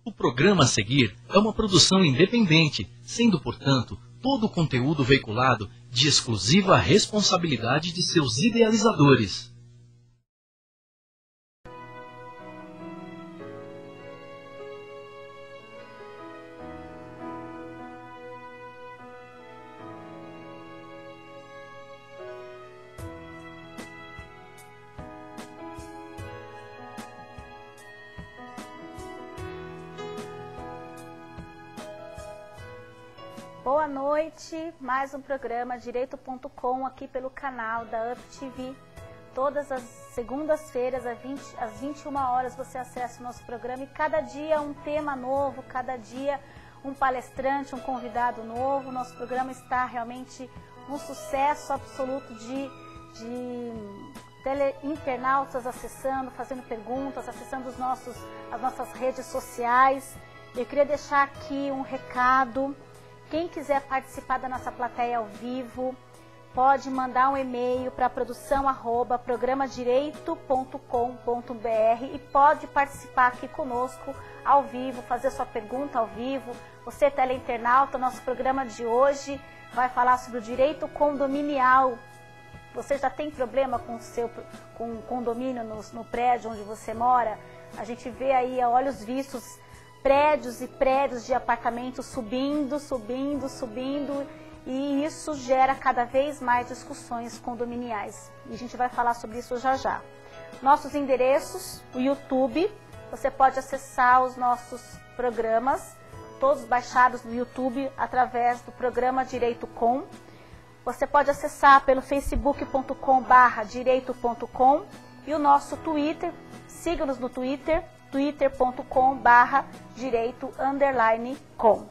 O programa a seguir é uma produção independente, sendo, portanto, todo o conteúdo veiculado de exclusiva responsabilidade de seus idealizadores. Boa noite, mais um programa Direito.com aqui pelo canal da UpTV. Todas as segundas-feiras, às 21 horas, você acessa o nosso programa e cada dia um tema novo, cada dia um palestrante, um convidado novo. Nosso programa está realmente um sucesso absoluto de internautas acessando, fazendo perguntas, acessando as nossas redes sociais. Eu queria deixar aqui um recado. Quem quiser participar da nossa plateia ao vivo, pode mandar um e-mail para produção@programadireito.com.br e pode participar aqui conosco ao vivo, fazer sua pergunta ao vivo. Você, teleinternauta, nosso programa de hoje vai falar sobre o direito condominial. Você já tem problema com o condomínio no prédio onde você mora? A gente vê aí a olhos vistos prédios e prédios de apartamentos subindo, e isso gera cada vez mais discussões condominiais. E a gente vai falar sobre isso já já. Nossos endereços, o YouTube, você pode acessar os nossos programas, todos baixados no YouTube através do programa Direito.com. Você pode acessar pelo facebook.com/direito.com e o nosso Twitter, siga-nos no Twitter, twitter.com/direito_com.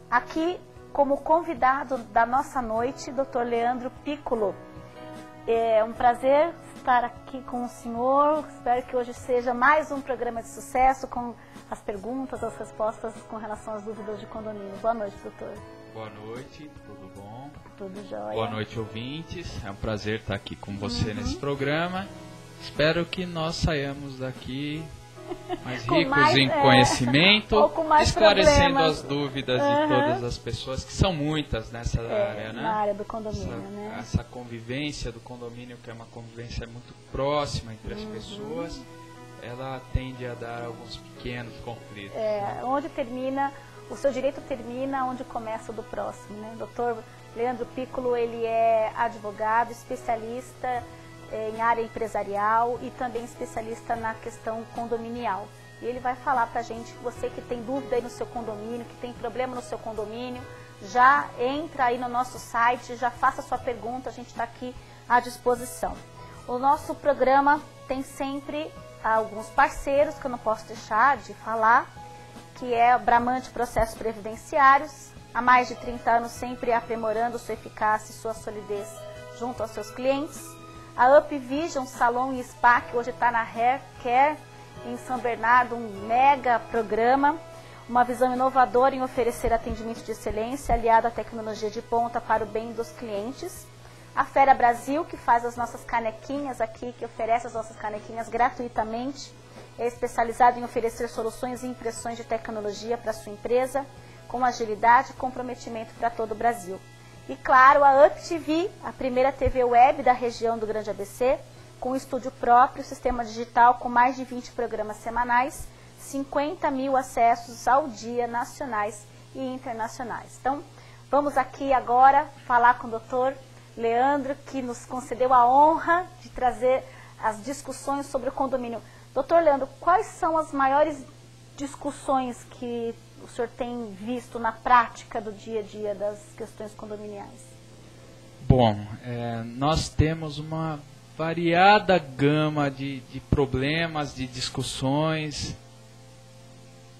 Aqui, como convidado da nossa noite, Dr. Leandro Piccolo. É um prazer estar aqui com o senhor. Espero que hoje seja mais um programa de sucesso com as perguntas, as respostas com relação às dúvidas de condomínio. Boa noite, doutor. Boa noite, tudo bom? Tudo jóia. Boa noite, ouvintes. É um prazer estar aqui com você nesse programa. Espero que nós saiamos daqui mais ricos em conhecimento, esclarecendo problemas. As dúvidas de todas as pessoas, que são muitas nessa área, né? Na área do condomínio, essa convivência do condomínio, que é uma convivência muito próxima entre as pessoas, ela tende a dar alguns pequenos conflitos. Onde termina, o seu direito termina onde começa o do próximo, né? Doutor Leandro Piccolo, ele é advogado, especialista em área empresarial e também especialista na questão condominial. E ele vai falar pra gente, você que tem dúvida aí no seu condomínio, que tem problema no seu condomínio, já entra aí no nosso site, já faça sua pergunta, a gente está aqui à disposição. O nosso programa tem sempre alguns parceiros que eu não posso deixar de falar, que é o Bramante Processos Previdenciários, há mais de 30 anos sempre aprimorando sua eficácia e sua solidez junto aos seus clientes. A UpVision Salão e Spa, que hoje está na Hair Care, em São Bernardo, um mega programa, uma visão inovadora em oferecer atendimento de excelência, aliado à tecnologia de ponta para o bem dos clientes. A Fera Brasil, que faz as nossas canequinhas aqui, que oferece as nossas canequinhas gratuitamente, é especializado em oferecer soluções e impressões de tecnologia para a sua empresa, com agilidade e comprometimento para todo o Brasil. E claro, a UpTV, a primeira TV web da região do Grande ABC, com estúdio próprio, sistema digital com mais de 20 programas semanais, 50 mil acessos ao dia, nacionais e internacionais. Então, vamos aqui agora falar com o doutor Leandro, que nos concedeu a honra de trazer as discussões sobre o condomínio. Doutor Leandro, quais são as maiores discussões que o senhor tem visto na prática do dia a dia das questões condominiais? Bom, nós temos uma variada gama de problemas, de discussões.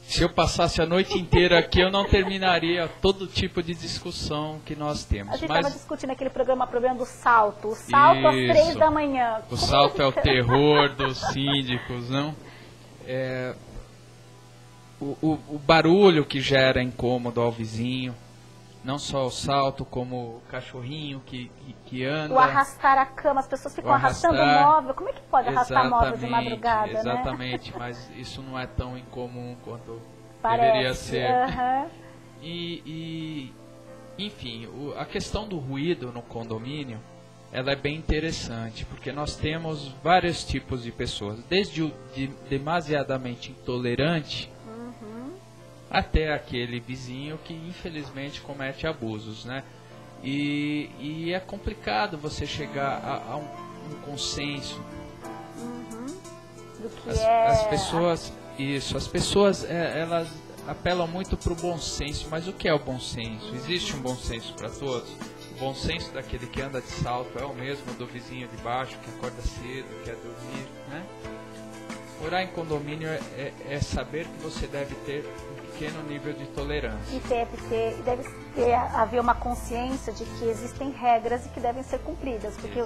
Se eu passasse a noite inteira aqui, eu não terminaria todo tipo de discussão que nós temos. A gente estava discutindo aquele problema do salto. O salto às 3 da manhã. O salto é o terror dos síndicos, não? O barulho que gera incômodo ao vizinho. não só o salto, como o cachorrinho que anda. O arrastar a cama, as pessoas ficam arrastando o móvel. Como é que pode arrastar móvel de madrugada, exatamente, né? Mas isso não é tão incomum quanto parece, deveria ser. Uhum. Enfim, a questão do ruído no condomínio, ela é bem interessante, porque nós temos vários tipos de pessoas, desde o demasiadamente intolerante, até aquele vizinho que infelizmente comete abusos, né? E é complicado você chegar a um consenso. Do que as pessoas elas apelam muito para o bom senso, mas o que é o bom senso? Existe um bom senso para todos? O bom senso daquele que anda de salto é o mesmo do vizinho de baixo, que acorda cedo, quer dormir, né? Morar em condomínio é saber que você deve ter um pequeno nível de tolerância. E deve haver uma consciência de que existem regras e que devem ser cumpridas, porque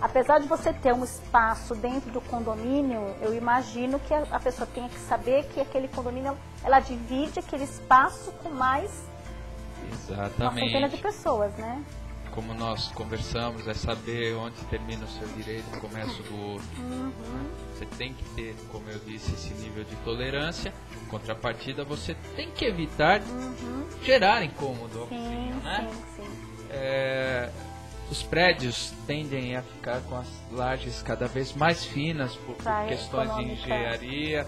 apesar de você ter um espaço dentro do condomínio, eu imagino que a pessoa tenha que saber que aquele condomínio, ela divide aquele espaço com mais uma centena de pessoas, né? Como nós conversamos, é saber onde termina o seu direito e começa o do outro. Você tem que ter, como eu disse, esse nível de tolerância. Em contrapartida, você tem que evitar gerar incômodo ao vizinho, né? Sim. Os prédios tendem a ficar com as lajes cada vez mais finas por questões de engenharia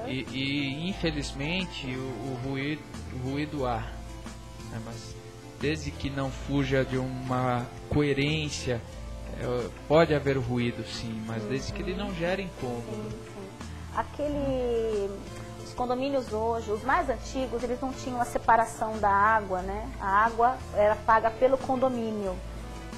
e infelizmente o ruído há, né? Mas desde que não fuja de uma coerência, pode haver ruído sim, mas desde que ele não gere incômodo. Os condomínios hoje, os mais antigos, eles não tinham a separação da água, né? A água era paga pelo condomínio.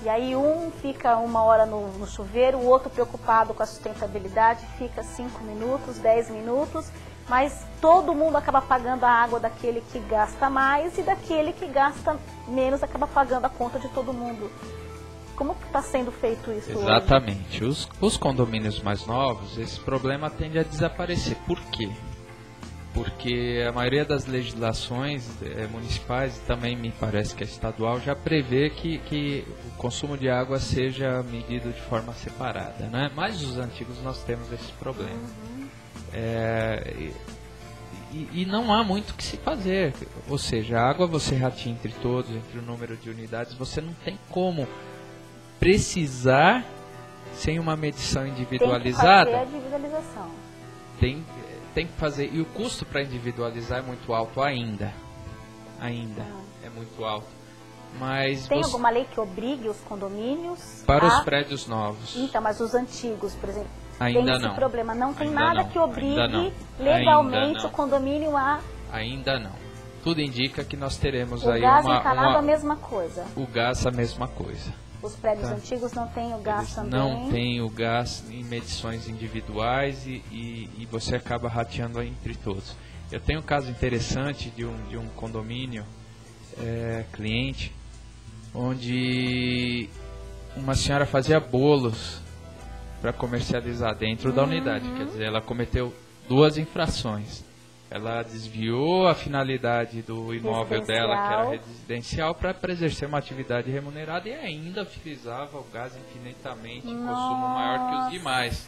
E aí um fica 1 hora no chuveiro, o outro preocupado com a sustentabilidade fica 5 minutos, 10 minutos, mas todo mundo acaba pagando a água daquele que gasta mais e daquele que gasta menos acaba pagando a conta de todo mundo. Como que está sendo feito isso hoje? Exatamente. Os condomínios mais novos, esse problema tende a desaparecer. Por quê? Porque a maioria das legislações municipais, e também me parece que é estadual, já prevê que o consumo de água seja medido de forma separada, né? Mas os antigos nós temos esse problema. E não há muito o que se fazer. Ou seja, a água você rateia entre todos, entre o número de unidades, você não tem como precisar sem uma medição individualizada. Tem que fazer a individualização. Tem que fazer, e o custo para individualizar é muito alto ainda é muito alto. Mas tem alguma lei que obrigue os condomínios para os prédios novos? Então, mas os antigos, por exemplo, ainda tem não. esse problema, não tem ainda nada não. que obrigue legalmente o condomínio a... Ainda não. Tudo indica que nós teremos o aí gás encanado a mesma coisa. O gás a mesma coisa. Os prédios antigos não têm o gás também? Não tem o gás em medições individuais e você acaba rateando entre todos. Eu tenho um caso interessante de um condomínio cliente, onde uma senhora fazia bolos para comercializar dentro da unidade. Quer dizer, ela cometeu 2 infrações. Ela desviou a finalidade do imóvel dela, que era residencial, para exercer uma atividade remunerada e ainda utilizava o gás infinitamente em consumo maior que os demais.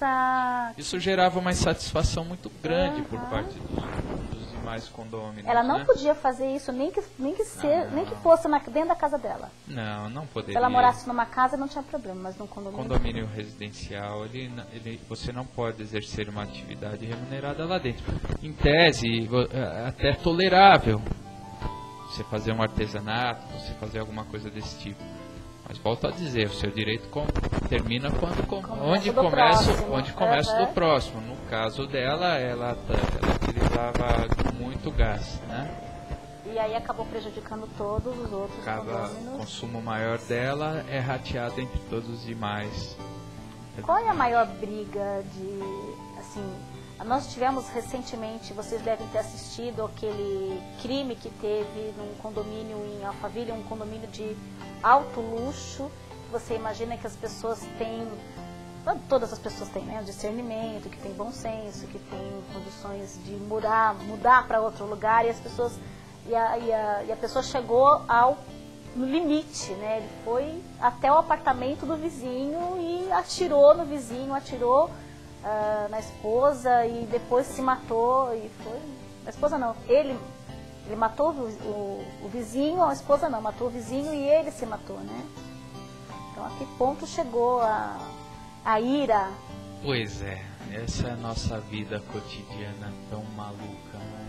Isso gerava uma insatisfação muito grande por parte dos demais condôminos. Ela não podia fazer isso, nem que fosse dentro da casa dela. Não poderia. Se ela morasse numa casa não tinha problema, mas num condomínio... Condomínio residencial, você não pode exercer uma atividade remunerada lá dentro. Em tese, até tolerável você fazer um artesanato, você fazer alguma coisa desse tipo. Mas volto a dizer, o seu direito termina onde começa do próximo. No caso dela, ela utilizava muito gás, né? E aí acabou prejudicando todos os outros condôminos. O consumo maior dela é rateado entre todos os demais. Qual é a maior briga nós tivemos recentemente, vocês devem ter assistido aquele crime que teve num condomínio em Alphaville, um condomínio de alto luxo. Você imagina que as pessoas têm, todas as pessoas têm, né, discernimento, que tem bom senso, que tem condições de mudar para outro lugar, e as pessoas e a pessoa chegou ao no limite, né? Ele foi até o apartamento do vizinho e atirou no vizinho, atirou na esposa e depois se matou. E foi... A esposa não, ele matou o vizinho, a esposa não, matou o vizinho e ele se matou, né? Então a que ponto chegou a ira? Pois é, essa é a nossa vida cotidiana tão maluca, né?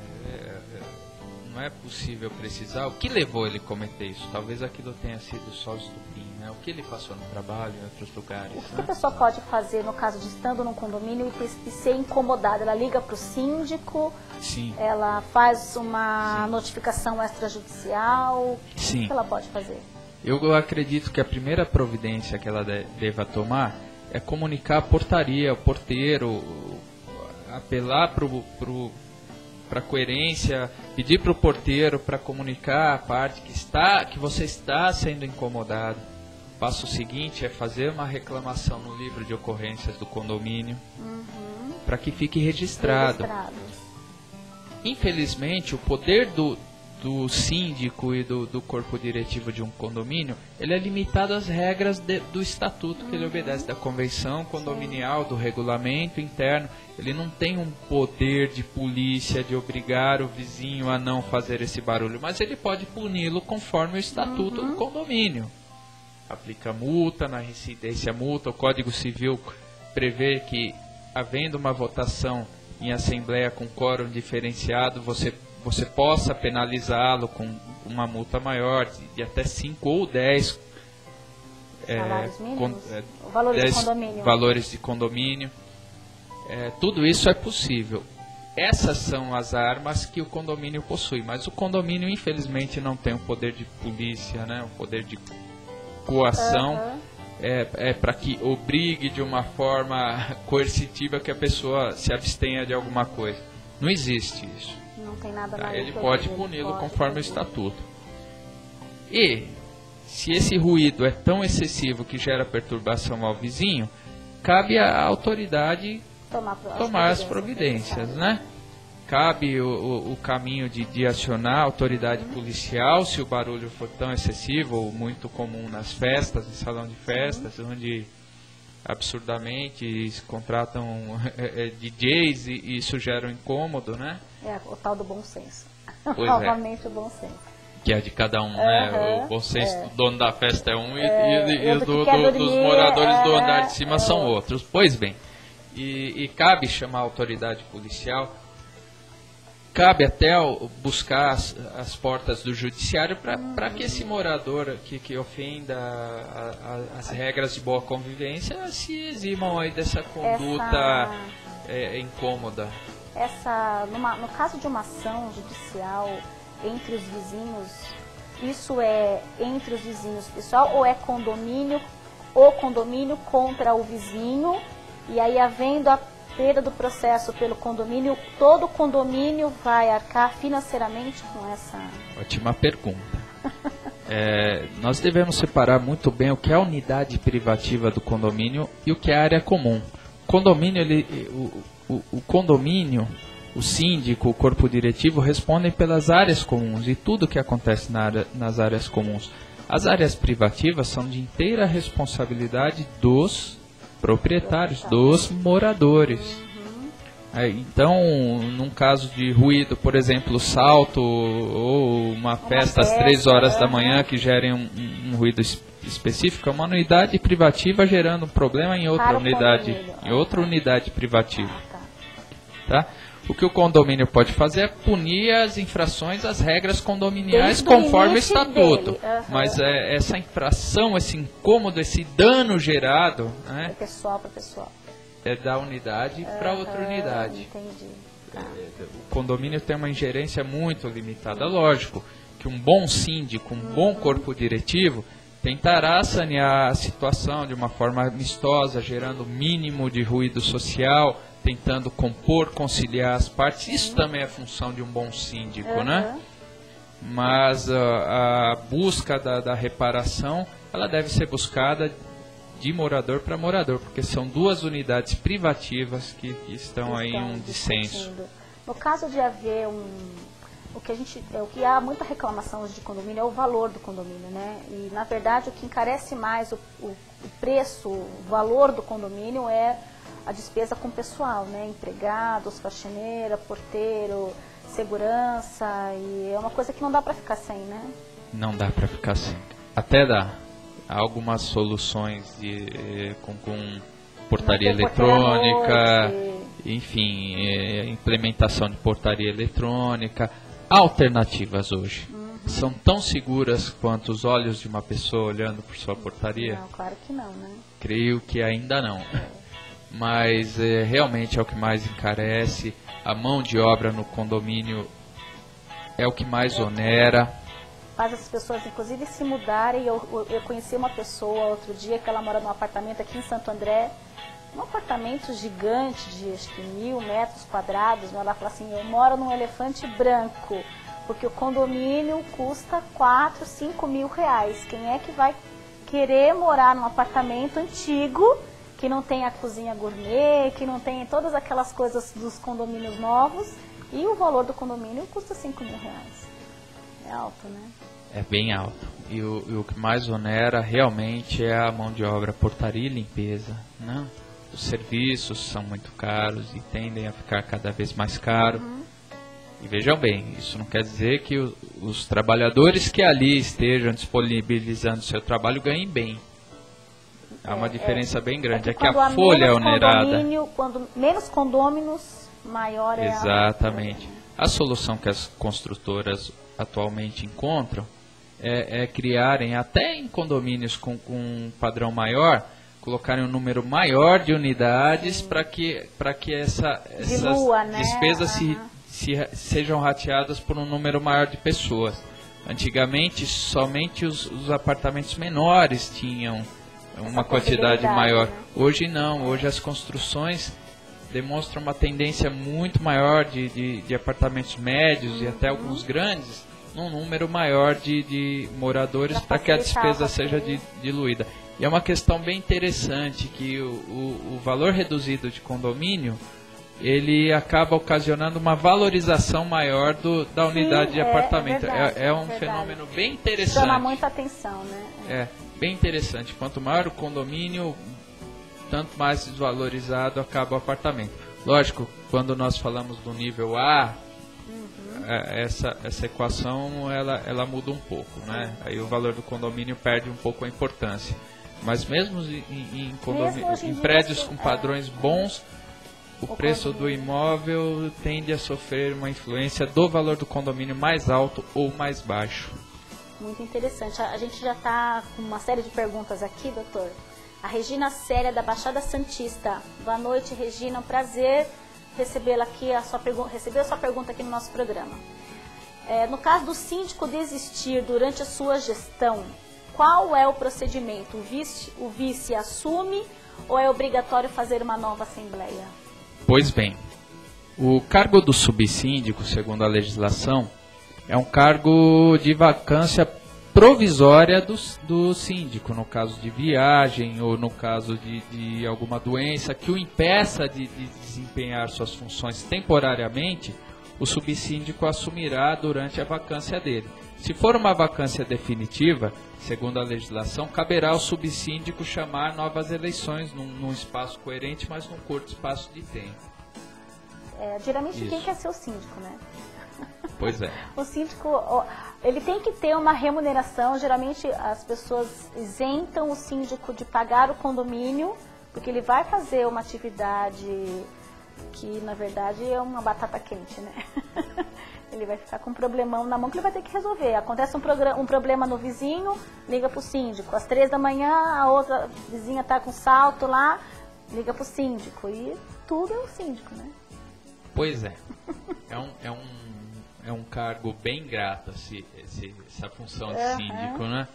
Não é possível precisar o que levou ele a cometer isso. Talvez aquilo tenha sido só estupim, né? O que ele passou no trabalho, em outros lugares. O que a pessoa pode fazer no caso de estando num condomínio e ser incomodada? Ela liga para o síndico, Sim. Ela faz uma notificação extrajudicial. Sim. O que ela pode fazer? Eu acredito que a primeira providência que ela deva tomar é comunicar a portaria, o porteiro, apelar para a coerência, pedir para o porteiro para comunicar a parte que você está sendo incomodado. O passo seguinte é fazer uma reclamação no livro de ocorrências do condomínio, para que fique registrado. Infelizmente, o poder do síndico e do corpo diretivo de um condomínio, ele é limitado às regras do estatuto que ele obedece, da convenção condominial, do regulamento interno. Ele não tem um poder de polícia de obrigar o vizinho a não fazer esse barulho, mas ele pode puni-lo conforme o estatuto do condomínio. Aplica multa, na reincidência multa. O Código Civil prevê que, havendo uma votação em assembleia com quórum diferenciado, você possa penalizá-lo com uma multa maior, de até 5 ou 10 valores de condomínio. Tudo isso é possível. Essas são as armas que o condomínio possui, mas o condomínio, infelizmente, não tem o poder de polícia, né? O poder de coação. Para que obrigue de uma forma coercitiva que a pessoa se abstenha de alguma coisa. Não existe isso. Não tem nada na lei. Ele pode puni-lo conforme o estatuto. E, se esse ruído é tão excessivo que gera perturbação ao vizinho, cabe à autoridade tomar as providências, né? Cabe o caminho de acionar a autoridade policial se o barulho for tão excessivo ou muito comum nas festas, em salão de festas, onde absurdamente se contratam DJs e isso gera um incômodo, né? O tal do bom senso. Pois novamente o bom senso. Que é de cada um, né? O bom senso do dono da festa é um e dos moradores do andar de cima são outros. Pois bem, e cabe chamar a autoridade policial. Cabe até buscar as portas do judiciário para que esse morador que ofenda as regras de boa convivência se eximam aí dessa conduta incômoda. No caso de uma ação judicial entre os vizinhos, isso é entre os vizinhos pessoal ou é o condomínio contra o vizinho, e aí havendo a perda do processo pelo condomínio, todo o condomínio vai arcar financeiramente com essa... Ótima pergunta. Nós devemos separar muito bem o que é a unidade privativa do condomínio e o que é a área comum. O condomínio, o síndico, o corpo diretivo respondem pelas áreas comuns e tudo o que acontece nas áreas comuns. As áreas privativas são de inteira responsabilidade dos proprietários, dos moradores. Então, num caso de ruído, por exemplo, salto ou uma festa às 3 horas da manhã que gerem um ruído específico, é uma unidade privativa gerando um problema em outra unidade privativa. Tá? O que o condomínio pode fazer é punir as infrações às regras condominiais conforme o estatuto. Mas essa infração, esse incômodo, esse dano gerado, né, é pessoal para pessoal. É da unidade para outra unidade. Entendi. O condomínio tem uma ingerência muito limitada. Lógico que um bom síndico, um bom corpo diretivo, tentará sanear a situação de uma forma amistosa, gerando o mínimo de ruído social, tentando conciliar as partes. Isso também é função de um bom síndico, né? Mas a busca da reparação, ela deve ser buscada de morador para morador, porque são duas unidades privativas que estão aí em um dissenso. No caso de haver o que há muita reclamação hoje de condomínio é o valor do condomínio, né? E na verdade o que encarece mais o preço, o valor do condomínio é a despesa com o pessoal, né? Empregados, faxineira, porteiro, segurança, e é uma coisa que não dá para ficar sem, né? Não dá para ficar sem. Até dá. Há algumas soluções com portaria eletrônica, enfim, implementação de portaria eletrônica, alternativas hoje. São tão seguras quanto os olhos de uma pessoa olhando por sua portaria? Não, claro que não, né? Creio que ainda não. Mas realmente é o que mais encarece. A mão de obra no condomínio é o que mais onera. Faz as pessoas, inclusive, se mudarem. Eu conheci uma pessoa outro dia que ela mora num apartamento aqui em Santo André, um apartamento gigante de acho que 1.000 metros quadrados. Mas ela fala assim, eu moro num elefante branco, porque o condomínio custa 4, 5 mil reais. Quem é que vai querer morar num apartamento antigo, que não tem a cozinha gourmet, que não tem todas aquelas coisas dos condomínios novos, e o valor do condomínio custa 5 mil reais. É alto, né? É bem alto. E o que mais onera realmente é a mão de obra, portaria e limpeza, né? Os serviços são muito caros e tendem a ficar cada vez mais caros. E vejam bem, isso não quer dizer que os trabalhadores que ali estejam disponibilizando seu trabalho ganhem bem. Há uma diferença bem grande. É que a folha é onerada. Quando menos condôminos, maior é a... Exatamente. A solução que as construtoras atualmente encontram é criarem, até em condomínios com um padrão maior, colocarem um número maior de unidades para que essas despesas sejam rateadas por um número maior de pessoas. Antigamente, somente os apartamentos menores tinham uma quantidade maior. Né? Hoje não, hoje as construções demonstram uma tendência muito maior de apartamentos médios e até alguns grandes, num número maior de moradores para que a despesa seja diluída. E é uma questão bem interessante que o valor reduzido de condomínio, ele acaba ocasionando uma valorização maior da unidade de apartamento. É um fenômeno bem interessante. Chama muita atenção, né? É, bem interessante. Quanto maior o condomínio, tanto mais desvalorizado acaba o apartamento. Lógico, quando nós falamos do nível A, essa equação ela muda um pouco, né? Aí o valor do condomínio perde um pouco a importância. Mas mesmo em prédios com padrões bons, o preço do imóvel tende a sofrer uma influência do valor do condomínio mais alto ou mais baixo. Muito interessante. A gente já está com uma série de perguntas aqui, doutor. A Regina Célia, da Baixada Santista. Boa noite, Regina. Um prazer recebê-la aqui, receber a sua pergunta aqui no nosso programa. No caso do síndico desistir durante a sua gestão, qual é o procedimento? O vice assume ou é obrigatório fazer uma nova assembleia? Pois bem, o cargo do subsíndico, segundo a legislação, é um cargo de vacância provisória do síndico, no caso de viagem ou no caso de alguma doença que o impeça de desempenhar suas funções temporariamente, o subsíndico assumirá durante a vacância dele. Se for uma vacância definitiva, segundo a legislação, caberá ao subsíndico chamar novas eleições num espaço coerente, mas num curto espaço de tempo. Geralmente quem quer ser o síndico, né? Pois é. O síndico, ele tem que ter uma remuneração. Geralmente as pessoas isentam o síndico de pagar o condomínio, porque ele vai fazer uma atividade que, na verdade, é uma batata quente, né? Ele vai ficar com um problemão na mão que ele vai ter que resolver. Acontece um problema no vizinho, liga para o síndico. Às 3 da manhã, a outra vizinha está com salto lá, liga para o síndico. E tudo é o síndico, né? Pois é. É um cargo bem grato, essa função de síndico, né?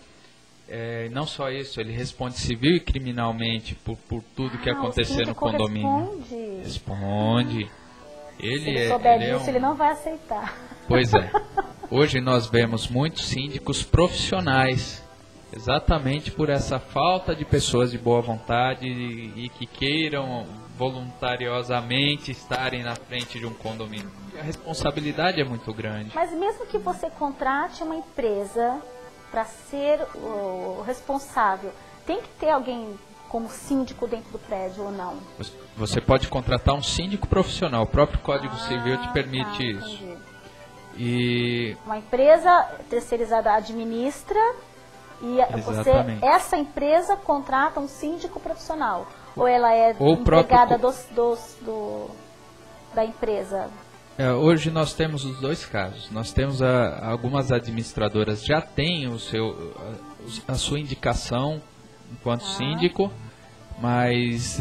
Não só isso, ele responde civil e criminalmente por tudo que acontecer no condomínio. Responde. Se ele souber disso, ele não vai aceitar. Pois é. Hoje nós vemos muitos síndicos profissionais Exatamente por essa falta de pessoas de boa vontade e que queiram voluntariosamente estarem na frente de um condomínio. E a responsabilidade é muito grande. Mas mesmo que você contrate uma empresa para ser o responsável, tem que ter alguém como síndico dentro do prédio ou não? Você pode contratar um síndico profissional, o próprio Código Civil te permite isso. Entendi. E Uma empresa terceirizada administra e essa empresa contrata um síndico profissional? Ou ela é empregada da empresa? Hoje nós temos os dois casos. Nós temos algumas administradoras já têm a sua indicação enquanto síndico, mas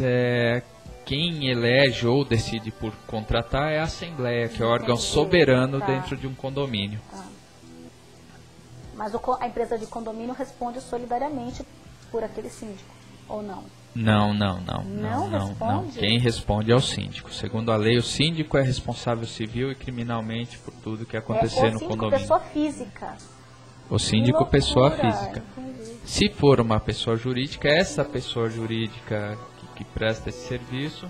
quem elege ou decide por contratar é a Assembleia, que é o órgão soberano dentro de um condomínio. Mas a empresa de condomínio responde solidariamente por aquele síndico, ou não? Não. Responde? Quem responde é o síndico. Segundo a lei, o síndico é responsável civil e criminalmente por tudo que acontecer no condomínio. Pessoa física. O síndico, pessoa física. Entendi. Se for uma pessoa jurídica, essa pessoa jurídica que presta esse serviço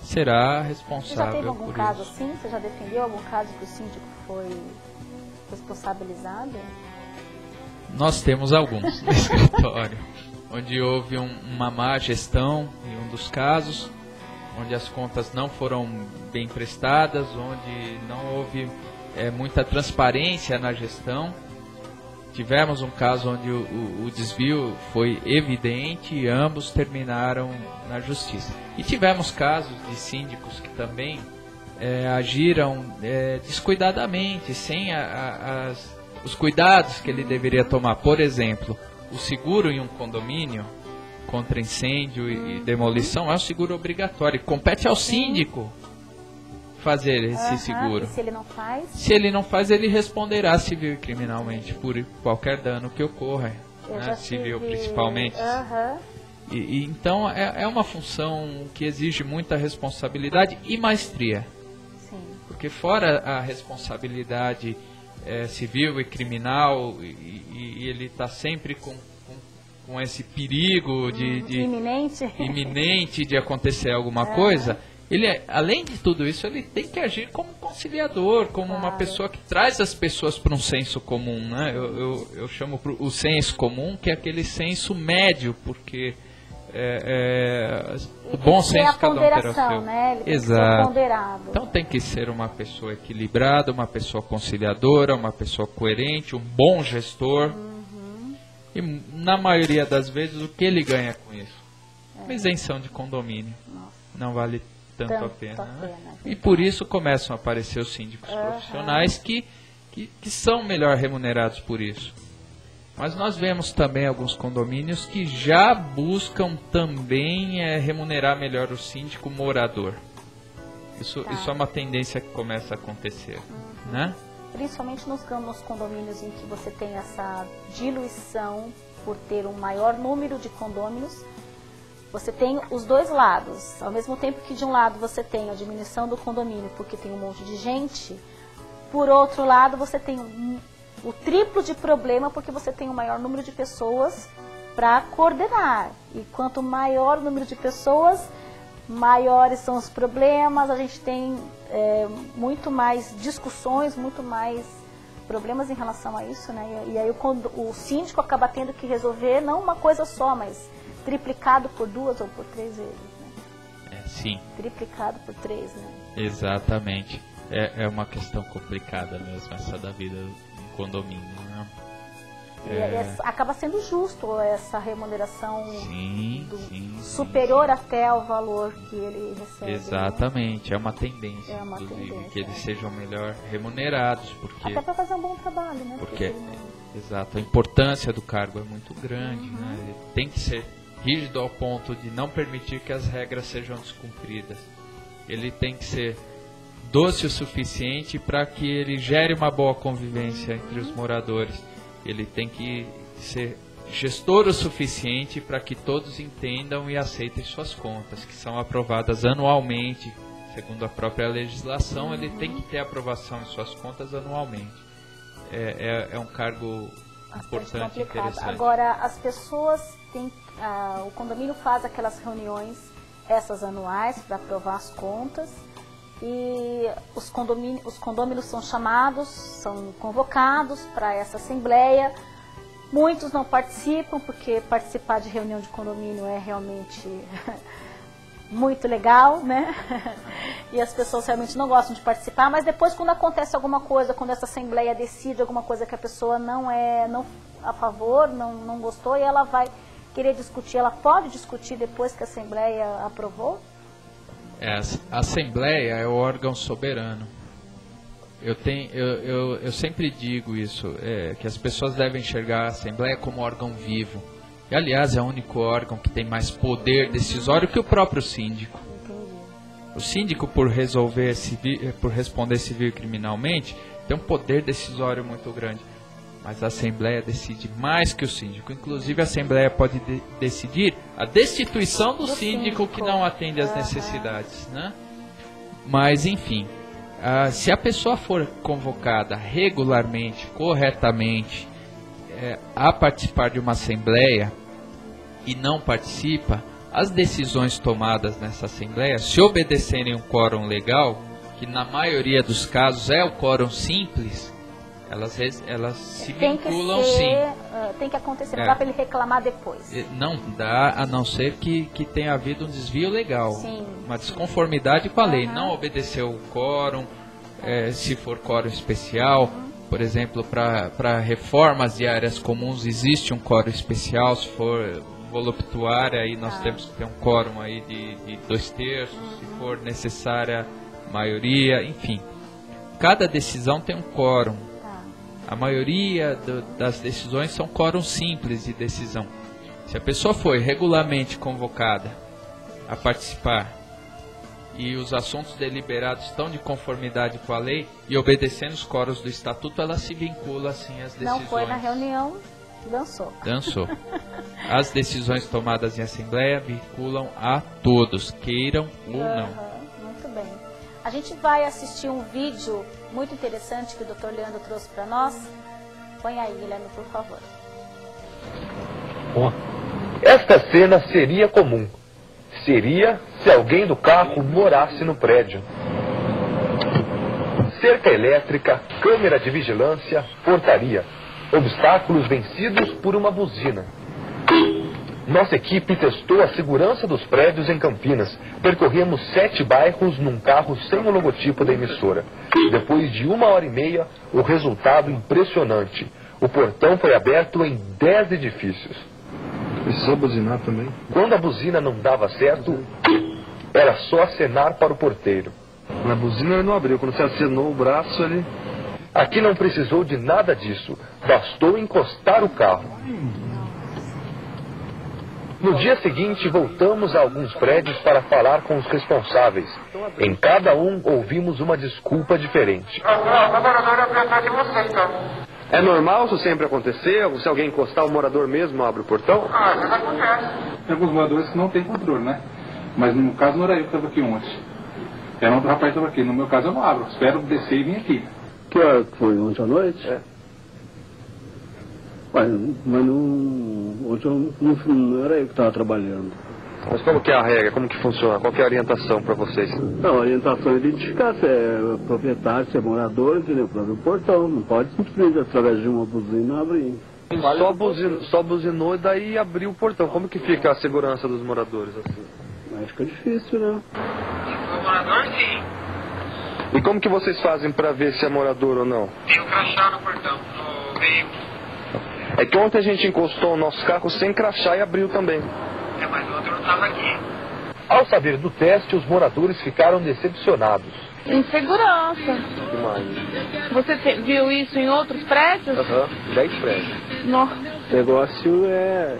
será responsável. Você já teve algum por caso isso. assim? Você já defendeu algum caso que o síndico foi responsabilizado? Nós temos alguns no escritório, onde houve uma má gestão em um dos casos, onde as contas não foram bem prestadas, onde não houve muita transparência na gestão. Tivemos um caso onde o desvio foi evidente e ambos terminaram na justiça. E tivemos casos de síndicos que também agiram descuidadamente, sem os cuidados que ele deveria tomar. Por exemplo, o seguro em um condomínio contra incêndio e demolição é um seguro obrigatório. Compete ao síndico fazer esse seguro. E se ele não faz? Se ele não faz, ele responderá civil e criminalmente por qualquer dano que ocorra, né? Civil principalmente. Então é uma função que exige muita responsabilidade e maestria. Sim. Porque fora a responsabilidade civil e criminal, e ele está sempre com esse perigo iminente de acontecer alguma coisa, ele, além de tudo isso, ele tem que agir como conciliador, como uma pessoa que traz as pessoas para um senso comum, né? Eu chamo o senso comum, que é aquele senso médio, porque o bom senso cada um terá o seu. Né? Ele tem Exato. que ser ponderado. Então tem que ser uma pessoa equilibrada, uma pessoa conciliadora, uma pessoa coerente, um bom gestor. E na maioria das vezes, o que ele ganha com isso? Uma isenção de condomínio. Não vale tanto a pena. Né? E por isso começam a aparecer os síndicos profissionais que são melhor remunerados por isso. Mas nós vemos também alguns condomínios que já buscam também remunerar melhor o síndico morador. Isso é uma tendência que começa a acontecer, né? Principalmente nos condomínios em que você tem essa diluição por ter um maior número de condôminos, você tem os dois lados. Ao mesmo tempo que de um lado você tem a diminuição do condomínio porque tem um monte de gente, por outro lado você tem o triplo de problema porque você tem um maior número de pessoas para coordenar. E quanto maior o número de pessoas, maiores são os problemas, a gente tem muito mais discussões, muito mais problemas em relação a isso, né? E aí o síndico acaba tendo que resolver não uma coisa só, mas triplicado por 2 ou por 3 vezes, né? Sim. Triplicado por 3, né? Exatamente. É uma questão complicada mesmo, essa da vida do condomínio, né? Acaba sendo justo essa remuneração superior até ao valor que ele recebe. Exatamente, né? É uma tendência, que eles sejam melhor remunerados. Porque, até para fazer um bom trabalho, né? Exato, a importância do cargo é muito grande, né? Ele tem que ser rígido ao ponto de não permitir que as regras sejam descumpridas. Ele tem que ser doce o suficiente para que ele gere uma boa convivência entre os moradores. Ele tem que ser gestor o suficiente para que todos entendam e aceitem suas contas, que são aprovadas anualmente, segundo a própria legislação. Ele tem que ter aprovação em suas contas anualmente. É um cargo importante e interessante. Agora, as pessoas têm... o condomínio faz aquelas reuniões, essas anuais, para aprovar as contas. E os condôminos são chamados, são convocados para essa assembleia. Muitos não participam, porque participar de reunião de condomínio é realmente muito legal, né? E as pessoas realmente não gostam de participar, mas depois, quando acontece alguma coisa, quando essa assembleia decide alguma coisa que a pessoa não é a favor, não gostou, e ela vai querer discutir, ela pode discutir depois que a assembleia aprovou? A assembleia é o órgão soberano. Eu sempre digo isso, que as pessoas devem enxergar a Assembleia como órgão vivo. E, aliás, é o único órgão que tem mais poder decisório que o próprio síndico. O síndico, por responder civil e criminalmente, tem um poder decisório muito grande. Mas a Assembleia decide mais que o síndico. Inclusive, a Assembleia pode decidir a destituição do síndico que não atende às necessidades, né? Mas, enfim... se a pessoa for convocada regularmente, corretamente, a participar de uma assembleia e não participa, as decisões tomadas nessa assembleia, se obedecerem um quórum legal, que na maioria dos casos é o quórum simples, elas se vinculam sim. Tem que acontecer, não dá para ele reclamar depois. Não dá, a não ser que tenha havido um desvio legal. Sim, uma desconformidade com a lei. Não obedeceu o quórum, se for quórum especial. Por exemplo, para reformas de áreas comuns existe um quórum especial. Se for voluptuária, aí nós temos que ter um quórum aí de 2/3. Se for necessária maioria, enfim. Cada decisão tem um quórum. A maioria das decisões são quórum simples de decisão. Se a pessoa foi regularmente convocada a participar e os assuntos deliberados estão de conformidade com a lei e obedecendo os quórums do estatuto, ela se vincula assim às decisões. Não foi na reunião, dançou. Dançou. As decisões tomadas em assembleia vinculam a todos, queiram ou não. Muito bem. A gente vai assistir um vídeo muito interessante que o Dr. Leandro trouxe para nós. Põe aí, Guilherme, por favor. Esta cena seria comum. Seria se alguém do carro morasse no prédio. Cerca elétrica, câmera de vigilância, portaria. Obstáculos vencidos por uma buzina. Nossa equipe testou a segurança dos prédios em Campinas. Percorremos 7 bairros num carro sem o logotipo da emissora. Depois de 1h30, o resultado impressionante. O portão foi aberto em 10 edifícios. Precisou buzinar também? Quando a buzina não dava certo, era só acenar para o porteiro. Na buzina ele não abriu, quando você acenou o braço ele... Aqui não precisou de nada disso. Bastou encostar o carro. No dia seguinte, voltamos a alguns prédios para falar com os responsáveis. Em cada um, ouvimos uma desculpa diferente. É normal isso sempre acontecer? Se alguém encostar, o morador mesmo abre o portão? Isso acontece. Tem alguns moradores que não têm controle, né? Mas no caso não era eu que estava aqui ontem. Era um outro rapaz que estava aqui. No meu caso eu não abro. Espero descer e vir aqui. Que hora foi? Ontem à noite? Mas não, hoje não era eu que estava trabalhando. Mas como que é a regra? Como que funciona? Qual que é a orientação para vocês? Não, a orientação é identificar se é proprietário, se é morador, entendeu? Para abrir o portão. Não pode simplesmente através de uma buzina abrir. Só buzinou e daí abriu o portão. Como que fica a segurança dos moradores assim? Mas fica difícil, né? O morador, sim. E como que vocês fazem para ver se é morador ou não? Tem o crachá no portão, no veículo. É que ontem a gente encostou o nosso carro sem crachá e abriu também. Mas o outro não estava aqui. Ao saber do teste, os moradores ficaram decepcionados. Insegurança. Demais. Você viu isso em outros prédios? 10 prédios. Nossa. O negócio é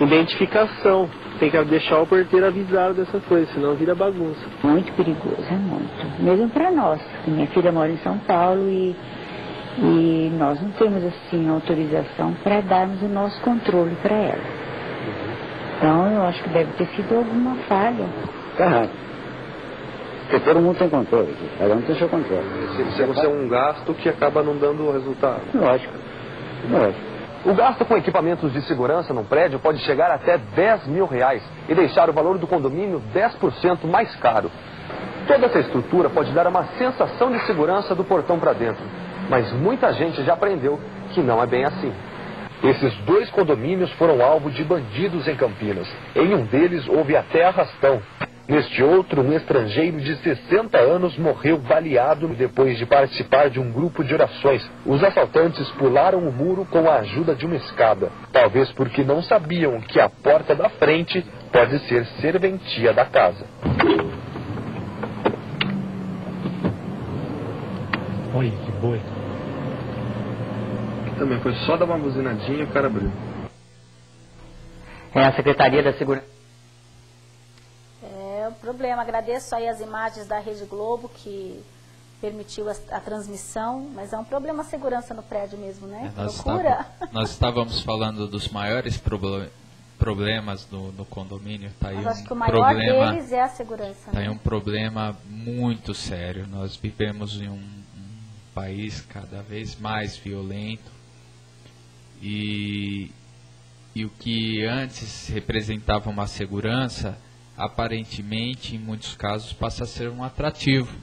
identificação. Tem que deixar o porteiro avisado dessa coisa, senão vira bagunça. Muito perigoso, é muito. Mesmo para nós. Minha filha mora em São Paulo e nós não temos assim autorização para darmos o nosso controle para ela. Então eu acho que deve ter sido alguma falha. Tá errado. Porque todo mundo tem controle aqui, cada um tem seu controle. Isso é um gasto que acaba não dando resultado. Lógico. O gasto com equipamentos de segurança num prédio pode chegar até R$10 mil e deixar o valor do condomínio 10% mais caro. Toda essa estrutura pode dar uma sensação de segurança do portão para dentro, mas muita gente já aprendeu que não é bem assim. Esses 2 condomínios foram alvo de bandidos em Campinas. Em um deles houve até arrastão. Neste outro, um estrangeiro de 60 anos morreu baleado depois de participar de um grupo de orações. Os assaltantes pularam o muro com a ajuda de uma escada, talvez porque não sabiam que a porta da frente pode ser serventia da casa. Olha que boi. Aqui também foi só dar uma buzinadinha e o cara abriu. É a Secretaria da Segurança. É o problema. Agradeço aí as imagens da Rede Globo que permitiu a transmissão, mas é um problema a segurança no prédio mesmo, né? Nós estávamos falando dos maiores problemas no condomínio. Tá aí mas acho que o maior deles é a segurança. Tá aí um problema muito sério. Nós vivemos em um país cada vez mais violento e o que antes representava uma segurança, aparentemente, em muitos casos, passa a ser um atrativo.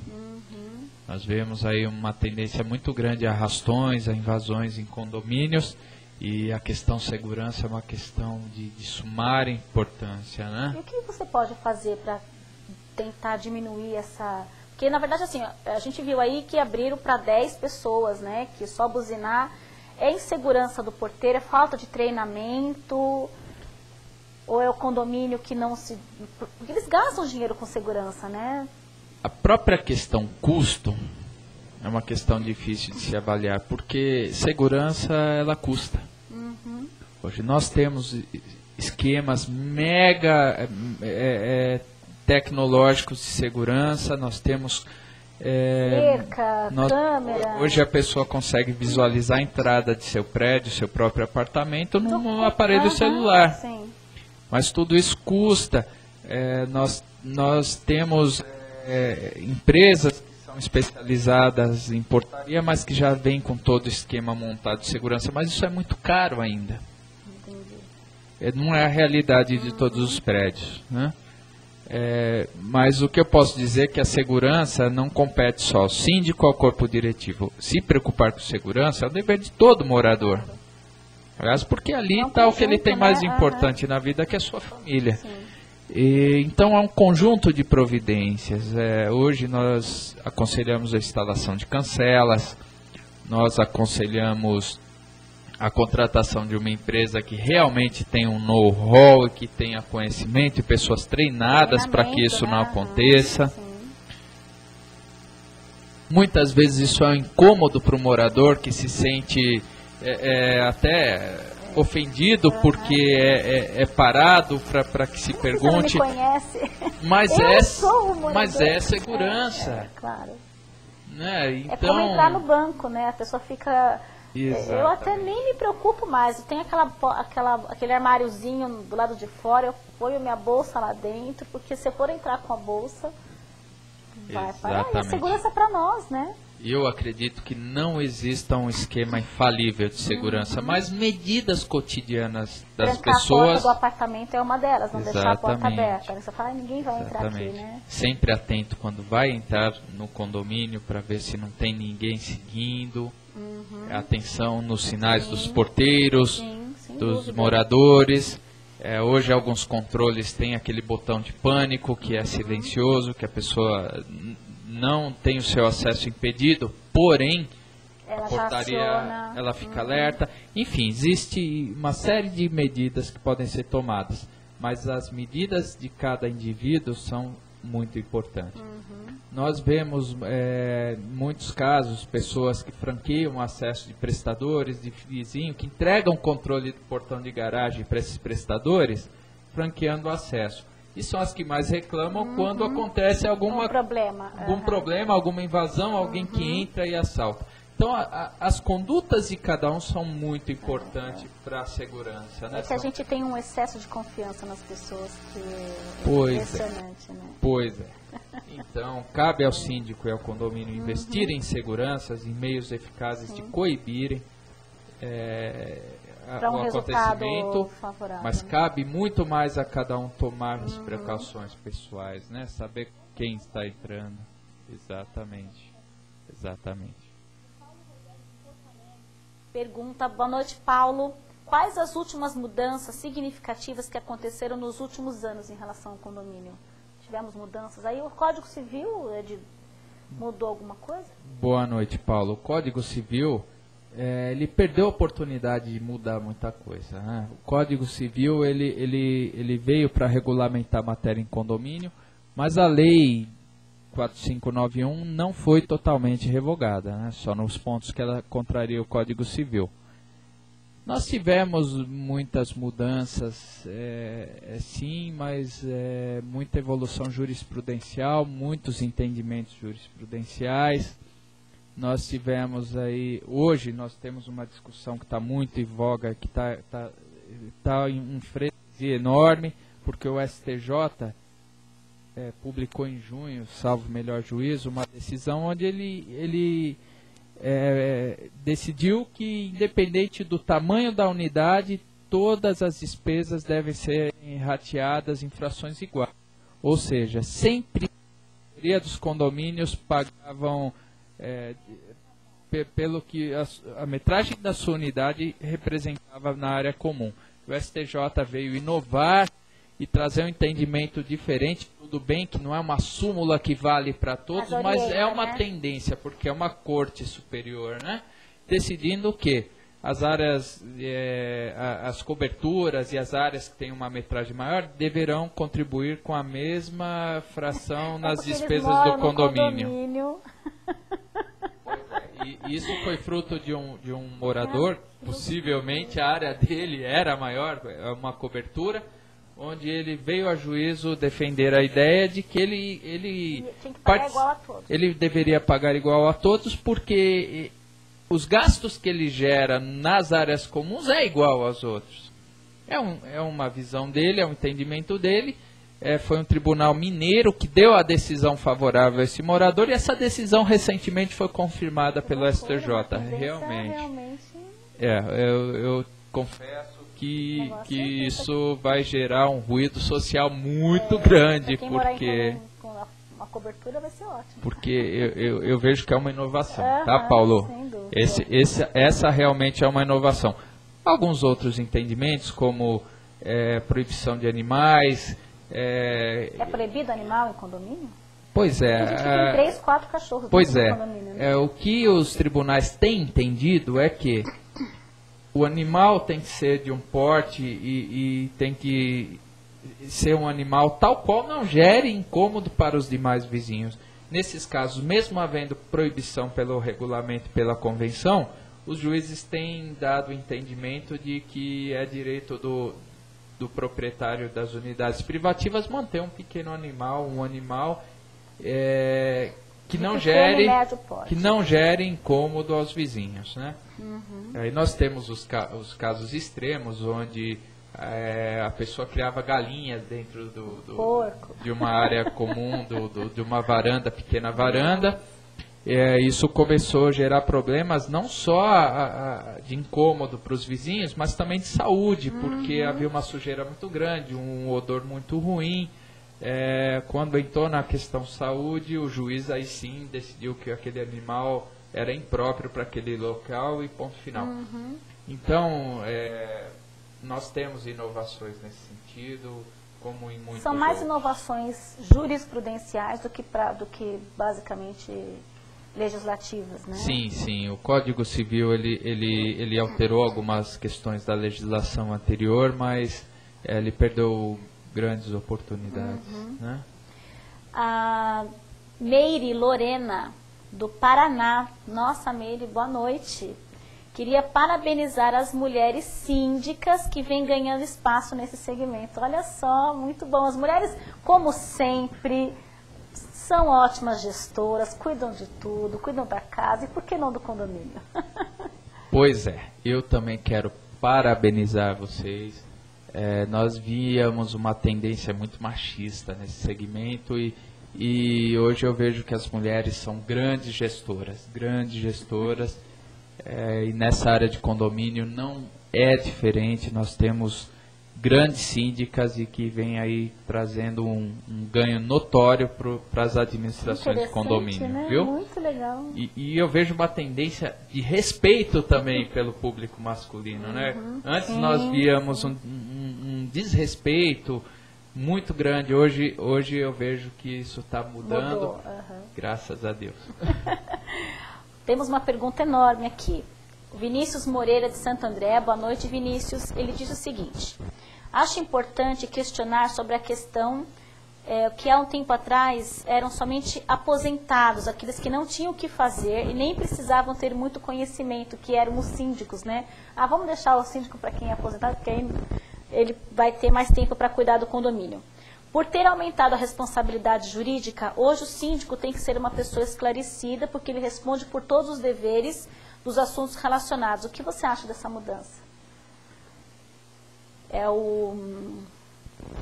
Nós vemos aí uma tendência muito grande a arrastões, a invasões em condomínios, e a questão segurança é uma questão de sumária importância, né? E o que você pode fazer para tentar diminuir essa... Porque, na verdade, assim, a gente viu aí que abriram para 10 pessoas, né? Que só buzinar é insegurança do porteiro, é falta de treinamento, ou é o condomínio que não se... Porque eles gastam dinheiro com segurança, né? A própria questão custo é uma questão difícil de se avaliar, porque segurança, ela custa. Hoje nós temos esquemas mega tecnológicos de segurança, nós temos... cerca, câmera... Hoje a pessoa consegue visualizar a entrada de seu prédio, seu próprio apartamento, num aparelho celular. Sim. Mas tudo isso custa. Nós temos empresas que são especializadas em portaria, mas que já vêm com todo o esquema montado de segurança, mas isso é muito caro ainda. Não é a realidade de todos os prédios, né? Mas o que eu posso dizer é que a segurança não compete só ao síndico ou ao corpo diretivo. Se preocupar com segurança é o dever de todo morador. Aliás, porque ali está o que ele tem mais importante na vida, que é a sua família. Então há um conjunto de providências. Hoje nós aconselhamos a instalação de cancelas, nós aconselhamos a contratação de uma empresa que realmente tenha um know-how e que tenha conhecimento e pessoas treinadas para que isso não aconteça. Muitas vezes isso é um incômodo para o morador que se sente até ofendido porque é parado para que se pergunte. Você não me conhece. Mas é segurança. Claro. Né? Então, é como entrar no banco, né? A pessoa fica... Exatamente. Eu até nem me preocupo mais. Tem aquele armáriozinho do lado de fora, eu ponho minha bolsa lá dentro, porque se eu for entrar com a bolsa, vai parar. E a segurança é para nós, né? Eu acredito que não exista um esquema infalível de segurança, mas medidas cotidianas das pessoas... A porta do apartamento é uma delas, não deixar a porta aberta. Você fala, ninguém vai entrar aqui, né? Sempre atento quando vai entrar no condomínio para ver se não tem ninguém seguindo. Atenção nos sinais dos porteiros, dos moradores. Hoje alguns controles têm aquele botão de pânico que é silencioso, que a pessoa não tem o seu acesso impedido, porém a portaria ela fica alerta. Enfim, existe uma série de medidas que podem ser tomadas, mas as medidas de cada indivíduo são muito importantes. Nós vemos muitos casos, pessoas que franqueiam o acesso de prestadores, de vizinho, que entregam o controle do portão de garagem para esses prestadores, franqueando o acesso. E são as que mais reclamam quando acontece algum problema, alguma invasão, alguém que entra e assalta. Então, as condutas de cada um são muito importantes para a segurança. Né? É que a gente tem um excesso de confiança nas pessoas que é impressionante, né? Pois é. Então, cabe ao síndico e ao condomínio investir em seguranças, em meios eficazes de coibirem para um resultado acontecimento, favorável. mas cabe muito mais a cada um tomar as precauções pessoais, né? Saber quem está entrando. Exatamente. Pergunta, boa noite, Paulo. Quais as últimas mudanças significativas que aconteceram nos últimos anos em relação ao condomínio? Tivemos mudanças aí? O Código Civil, mudou alguma coisa? Boa noite, Paulo. O Código Civil, ele perdeu a oportunidade de mudar muita coisa, né? O Código Civil, ele veio para regulamentar a matéria em condomínio, mas a lei 4591 não foi totalmente revogada, né? Só nos pontos que ela contraria o Código Civil. Nós tivemos muitas mudanças, sim, mas muita evolução jurisprudencial, muitos entendimentos jurisprudenciais. Nós tivemos aí, hoje nós temos uma discussão que está muito em voga, que está em um frenesi enorme, porque o STJ publicou em junho, salvo melhor juízo, uma decisão onde ele decidiu que, independente do tamanho da unidade, todas as despesas devem ser rateadas em frações iguais. Ou seja, sempre a maioria dos condomínios pagavam pelo que a metragem da sua unidade representava na área comum. O STJ veio inovar e trazer um entendimento diferente. Tudo bem que não é uma súmula que vale para todos, mas é uma tendência, porque é uma corte superior, né? Decidindo que as áreas, as coberturas e as áreas que têm uma metragem maior deverão contribuir com a mesma fração nas despesas do condomínio. E isso foi fruto de um morador, possivelmente a área dele era maior, uma cobertura, onde ele veio a juízo defender a ideia de que ele tinha que pagar igual a todos. Ele deveria pagar igual a todos, porque os gastos que ele gera nas áreas comuns é igual aos outros. É uma visão dele, é um entendimento dele. Foi um tribunal mineiro que deu a decisão favorável a esse morador, e essa decisão recentemente foi confirmada pelo STJ. Realmente. Eu confesso que isso vai gerar um ruído social muito grande, porque com uma cobertura vai ser ótimo. Porque eu vejo que é uma inovação, tá, Paulo? Essa realmente é uma inovação. Alguns outros entendimentos, como proibição de animais. É proibido animal em condomínio? Pois é. A gente tem 3, 4 cachorros no condomínio, né? O que os tribunais têm entendido é que o animal tem que ser de um porte e tem que ser um animal tal qual não gere incômodo para os demais vizinhos. Nesses casos, mesmo havendo proibição pelo regulamento e pela convenção, os juízes têm dado o entendimento de que é direito do proprietário das unidades privativas manter um pequeno animal, que não gere incômodo aos vizinhos, né? Aí nós temos os casos extremos, onde a pessoa criava galinhas dentro de uma área comum, de uma varanda, pequena varanda. Isso começou a gerar problemas não só de incômodo para os vizinhos, mas também de saúde, porque havia uma sujeira muito grande, um odor muito ruim. Quando entrou na questão saúde, o juiz aí sim decidiu que aquele animal era impróprio para aquele local e ponto final. Então, nós temos inovações nesse sentido, como em muitos São mais outros. Inovações jurisprudenciais do que basicamente legislativas, né? Sim. O Código Civil ele alterou algumas questões da legislação anterior, mas ele perdeu grandes oportunidades, né? A Meire Lorena, do Paraná. Nossa, Meire, boa noite. Queria parabenizar as mulheres síndicas que vêm ganhando espaço nesse segmento. Olha só, muito bom. As mulheres, como sempre, são ótimas gestoras, cuidam de tudo, cuidam da casa e por que não do condomínio? Pois é, eu também quero parabenizar vocês. Nós víamos uma tendência muito machista nesse segmento e hoje eu vejo que as mulheres são grandes gestoras. E nessa área de condomínio é diferente. Nós temos grandes síndicas e que vem aí trazendo um ganho notório para as administrações de condomínio, né? viu? Muito legal. E eu vejo uma tendência de respeito também pelo público masculino, né? Antes nós víamos um desrespeito muito grande. Hoje eu vejo que isso está mudando, graças a Deus. Temos uma pergunta enorme aqui. O Vinícius Moreira de Santo André, boa noite, Vinícius. Ele diz o seguinte: acho importante questionar sobre a questão que há um tempo atrás eram somente aposentados, aqueles que não tinham o que fazer e nem precisavam ter muito conhecimento, que eram os síndicos, né? Vamos deixar o síndico para quem é aposentado, porque aí ele vai ter mais tempo para cuidar do condomínio. Por ter aumentado a responsabilidade jurídica, hoje o síndico tem que ser uma pessoa esclarecida, porque ele responde por todos os deveres dos assuntos relacionados. O que você acha dessa mudança?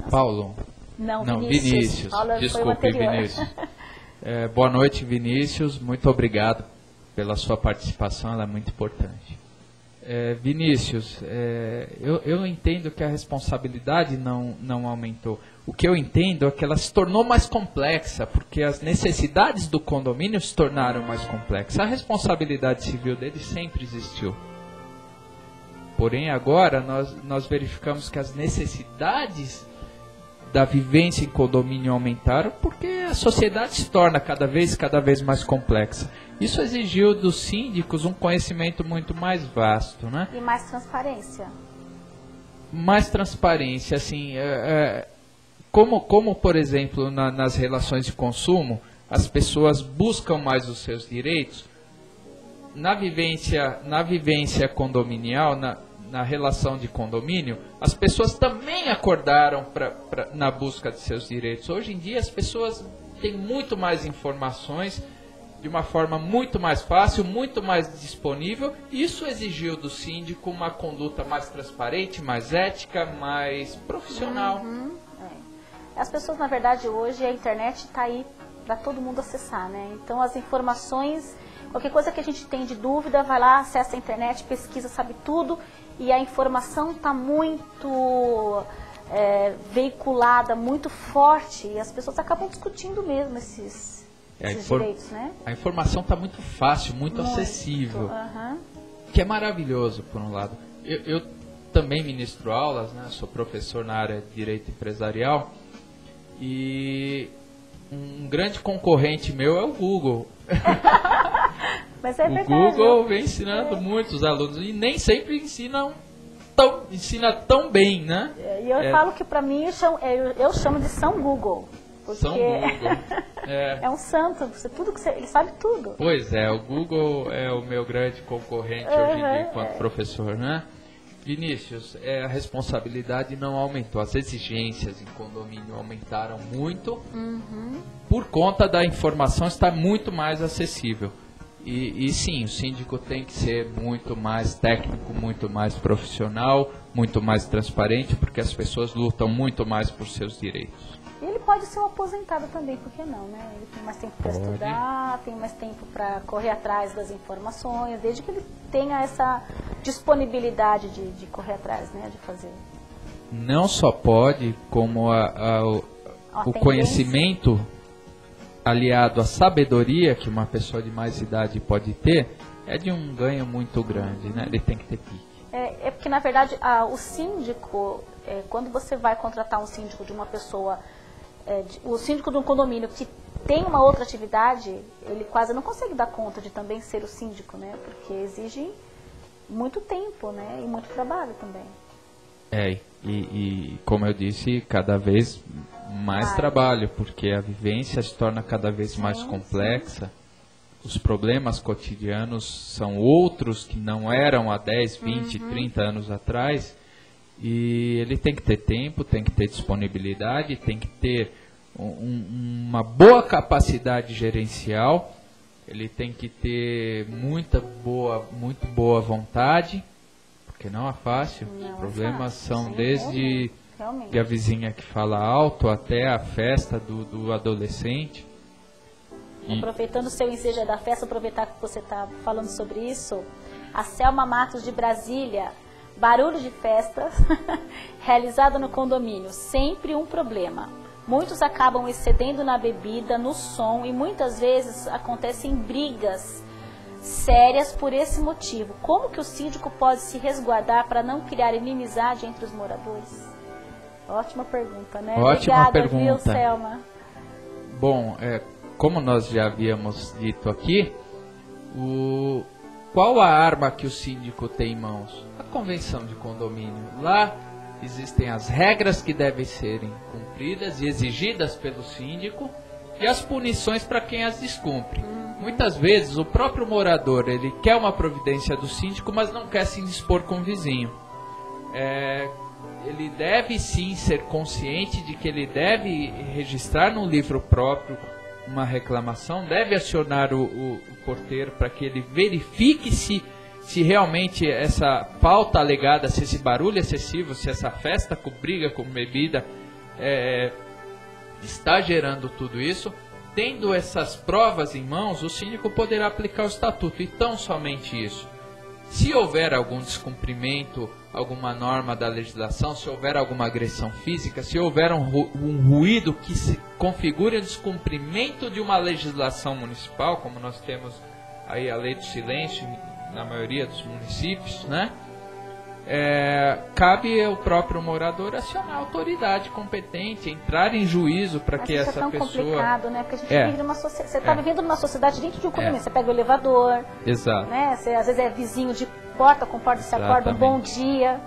Paulo? Não, Vinícius. Paulo, desculpe, Vinícius. Boa noite, Vinícius. Muito obrigado pela sua participação, ela é muito importante. Vinícius, eu entendo que a responsabilidade não aumentou. O que eu entendo é que ela se tornou mais complexa, porque as necessidades do condomínio se tornaram mais complexas. A responsabilidade civil dele sempre existiu. Porém, agora nós verificamos que as necessidades da vivência em condomínio aumentaram, porque a sociedade se torna cada vez mais complexa. Isso exigiu dos síndicos um conhecimento muito mais vasto, né? E mais transparência. Mais transparência, assim, como por exemplo, nas relações de consumo, as pessoas buscam mais os seus direitos. Na vivência condominial, na relação de condomínio, as pessoas também acordaram na busca de seus direitos. Hoje em dia as pessoas têm muito mais informações, de uma forma muito mais fácil, muito mais disponível. Isso exigiu do síndico uma conduta mais transparente, mais ética, mais profissional. As pessoas, na verdade, hoje a internet está aí para todo mundo acessar, né? Então as informações, qualquer coisa que a gente tem de dúvida, vai lá, acessa a internet, pesquisa, sabe tudo. E a informação está muito veiculada, muito forte, e as pessoas acabam discutindo mesmo esses direitos, né? A informação está muito fácil, muito acessível, que é maravilhoso, por um lado. Eu também ministro aulas, né? Sou professor na área de direito empresarial, e um grande concorrente meu é o Google. Mas é verdade. O Google vem ensinando muitos alunos e nem sempre ensina tão bem, né? E eu falo que para mim eu chamo de São Google. Porque São Google. É um santo, ele sabe tudo. Pois é, o Google é o meu grande concorrente hoje em dia enquanto professor, né? Vinícius, a responsabilidade não aumentou, as exigências em condomínio aumentaram muito, por conta da informação estar muito mais acessível. E sim, o síndico tem que ser muito mais técnico, muito mais profissional, muito mais transparente, porque as pessoas lutam muito mais por seus direitos. E ele pode ser um aposentado também, por que não, né? Ele tem mais tempo para estudar, tem mais tempo para correr atrás das informações, desde que ele tenha essa disponibilidade de correr atrás, né? De fazer. Não só pode, como o conhecimento aliado à sabedoria que uma pessoa de mais idade pode ter, é de um ganho muito grande, né? Ele tem que ter pique. É porque, na verdade, o síndico, quando você vai contratar um síndico de uma pessoa, o síndico de um condomínio que tem uma outra atividade, ele quase não consegue dar conta de também ser o síndico, né? Porque exige muito tempo, né? E muito trabalho também. E como eu disse, cada vez mais trabalho, porque a vivência se torna cada vez mais complexa. Os problemas cotidianos são outros que não eram há 10, 20, 30 anos atrás. E ele tem que ter tempo, tem que ter disponibilidade, tem que ter uma boa capacidade gerencial, ele tem que ter muito boa vontade, porque não é fácil. Os problemas são desde a vizinha que fala alto até a festa do adolescente. Aproveitando o seu ensejo da festa, aproveitar que você está falando sobre isso, a Selma Matos de Brasília. Barulho de festas realizado no condomínio, sempre um problema. Muitos acabam excedendo na bebida, no som e muitas vezes acontecem brigas sérias por esse motivo. Como que o síndico pode se resguardar para não criar inimizade entre os moradores? Ótima pergunta, né? Ótima Obrigada, pergunta. viu, Selma? Bom, como nós já havíamos dito aqui, qual a arma que o síndico tem em mãos? A convenção de condomínio. Lá existem as regras que devem serem cumpridas e exigidas pelo síndico e as punições para quem as descumpre. Muitas vezes o próprio morador ele quer uma providência do síndico, mas não quer se indispor com o vizinho. Ele deve sim ser consciente de que ele deve registrar no livro próprio uma reclamação, deve acionar o porteiro para que ele verifique se realmente essa pauta alegada, se esse barulho excessivo, se essa festa com briga, com bebida, está gerando tudo isso. Tendo essas provas em mãos, o síndico poderá aplicar o estatuto, e tão somente isso. Se houver algum descumprimento, alguma norma da legislação, se houver alguma agressão física, se houver um ruído que se configure o descumprimento de uma legislação municipal, como nós temos aí a lei do silêncio na maioria dos municípios, né? Cabe ao próprio morador acionar a autoridade competente, entrar em juízo para que essa pessoa... Mas isso é tão complicado, né? Porque a gente vive numa sociedade... Você está vivendo numa sociedade dentro de um condomínio. Você pega o elevador, exato, né? Você às vezes é vizinho de porta com porta, você acorda um bom dia.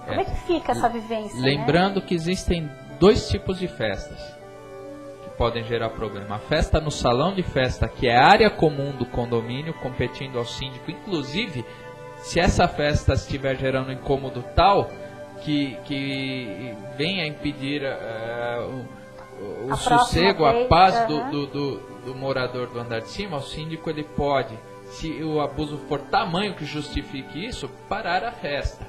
Como é que fica essa vivência? Lembrando, né, que existem dois tipos de festas que podem gerar problema. A festa no salão de festa, que é a área comum do condomínio, competindo ao síndico, inclusive... Se essa festa estiver gerando incômodo tal que venha a impedir o sossego, a paz do morador do andar de cima, o síndico ele pode, se o abuso for tamanho que justifique isso, parar a festa.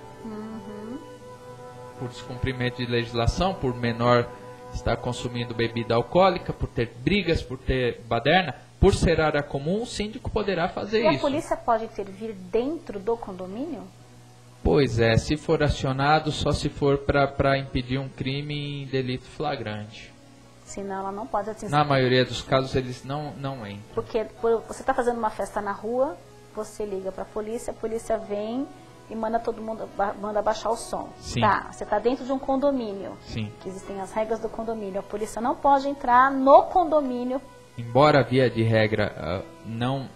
Por descumprimento de legislação, por menor estar consumindo bebida alcoólica, por ter brigas, por ter baderna. Por ser área comum, o síndico poderá fazer isso. E a polícia pode intervir dentro do condomínio? Pois é, se for acionado, só se for para impedir um crime em delito flagrante. Senão ela não pode atingir. Na maioria dos casos, eles não entram. Porque você está fazendo uma festa na rua, você liga para a polícia vem e manda todo mundo, manda baixar o som. Sim. Tá, você está dentro de um condomínio. Sim. Que existem as regras do condomínio. A polícia não pode entrar no condomínio. Embora via de regra não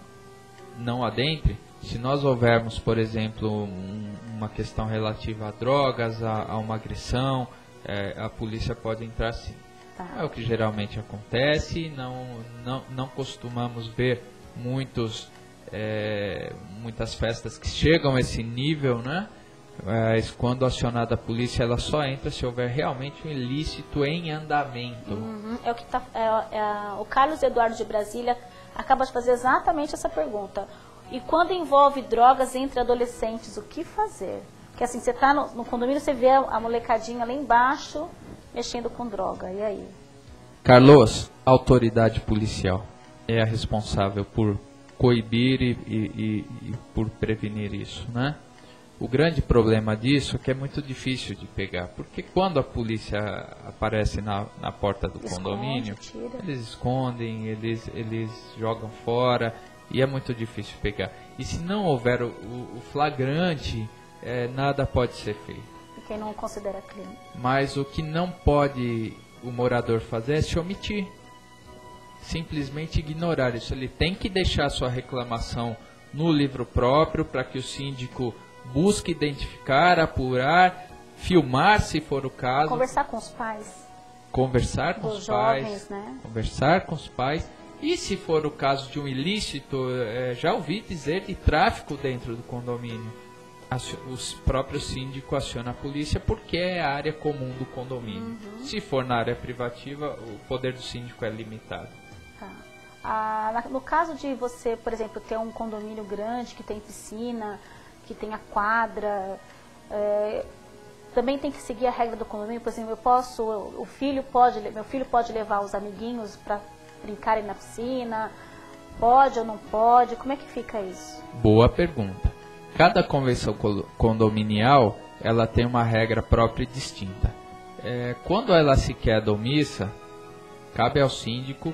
adentre, se nós houvermos, por exemplo, uma questão relativa a drogas, a uma agressão, a polícia pode entrar sim. Tá. É o que geralmente acontece, não costumamos ver muitas festas que chegam a esse nível, né? Mas quando acionada a polícia, ela só entra se houver realmente um ilícito em andamento. É o que o Carlos Eduardo de Brasília acaba de fazer exatamente essa pergunta. E quando envolve drogas entre adolescentes, o que fazer? Porque assim, você está no condomínio, você vê a molecadinha lá embaixo mexendo com droga, e aí? Carlos, a autoridade policial é a responsável por coibir e por prevenir isso, né? O grande problema disso é que é muito difícil de pegar, porque quando a polícia aparece na porta do condomínio, eles escondem, eles jogam fora e é muito difícil pegar. E se não houver o flagrante, nada pode ser feito. E quem não considera crime? Mas o que não pode o morador fazer é se omitir, simplesmente ignorar isso. Ele tem que deixar a sua reclamação no livro próprio para que o síndico busque identificar, apurar, filmar se for o caso. Conversar com os pais. Conversar com os pais. Jovens, né? Conversar com os pais. E se for o caso de um ilícito, já ouvi dizer de tráfico dentro do condomínio. O próprio síndico aciona a polícia porque é a área comum do condomínio. Se for na área privativa, o poder do síndico é limitado. Tá. No caso de você, por exemplo, ter um condomínio grande que tem piscina, que tem a quadra, também tem que seguir a regra do condomínio. Por exemplo, meu filho pode levar os amiguinhos para brincarem na piscina, pode ou não pode? Como é que fica isso? Boa pergunta. Cada convenção condominial ela tem uma regra própria e distinta. Quando ela se queda omissa, cabe ao síndico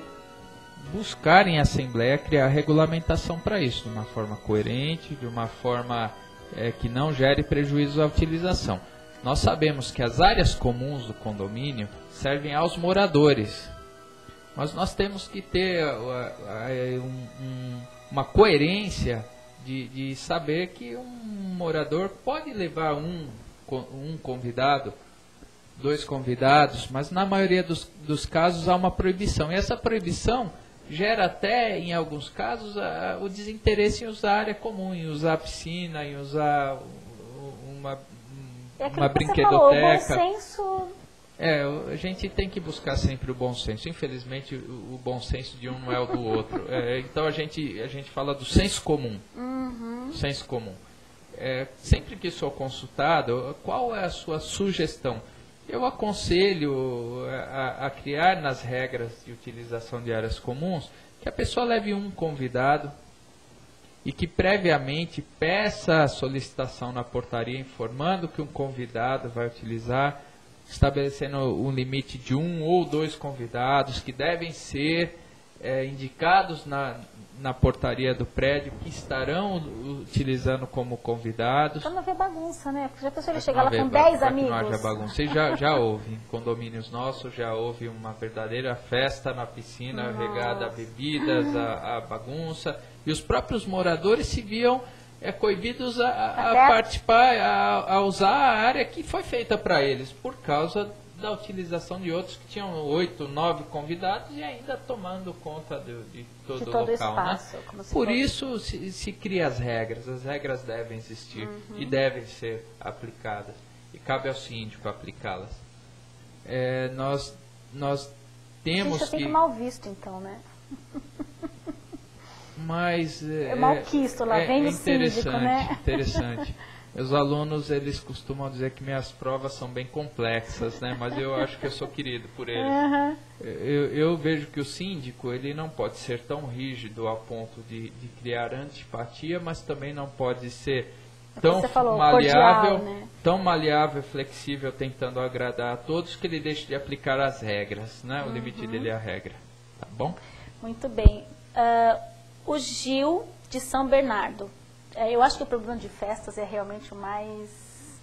buscar em assembleia criar regulamentação para isso, de uma forma coerente, de uma forma que não gere prejuízo à utilização. Nós sabemos que as áreas comuns do condomínio servem aos moradores, mas nós temos que ter uma coerência de saber que um morador pode levar um convidado, 2 convidados, mas na maioria dos casos há uma proibição. E essa proibição gera até, em alguns casos, o desinteresse em usar a área comum, em usar a piscina, em usar uma brinquedoteca. Você falou, o bom senso... a gente tem que buscar sempre o bom senso. Infelizmente, o bom senso de um não é o do outro. Então a gente fala do senso comum. Uhum. Senso comum. Sempre que sou consultado, qual é a sua sugestão? Eu aconselho a criar nas regras de utilização de áreas comuns que a pessoa leve um convidado e que previamente peça a solicitação na portaria informando que um convidado vai utilizar, estabelecendo um limite de 1 ou 2 convidados que devem ser indicados na portaria do prédio, que estarão utilizando como convidados. Para não haver bagunça, né? Porque já pensou ele chegar lá com 10 amigos? Não haja bagunça. E já houve, em condomínios nossos, já houve uma verdadeira festa na piscina, regada a bebidas, a bagunça. E os próprios moradores se viam coibidos a participar, a usar a área que foi feita para eles, por causa da utilização de outros que tinham 8, 9 convidados e ainda tomando conta de todo o local. Espaço, né? Por isso se cria as regras devem existir e devem ser aplicadas. E cabe ao síndico aplicá-las. Nós temos isso que... fica mal visto então, né? Mas mal quisto lá, vem no síndico, né? Interessante. Os alunos, eles costumam dizer que minhas provas são bem complexas, né? Mas eu acho que eu sou querido por eles. Uhum. Eu vejo que o síndico, ele não pode ser tão rígido ao ponto de criar antipatia, mas também não pode ser tão maleável, cordial, né? Tão maleável, flexível, tentando agradar a todos, que ele deixe de aplicar as regras, né? O limite dele é a regra. Tá bom? Muito bem. O Gil de São Bernardo. Eu acho que o problema de festas é realmente o mais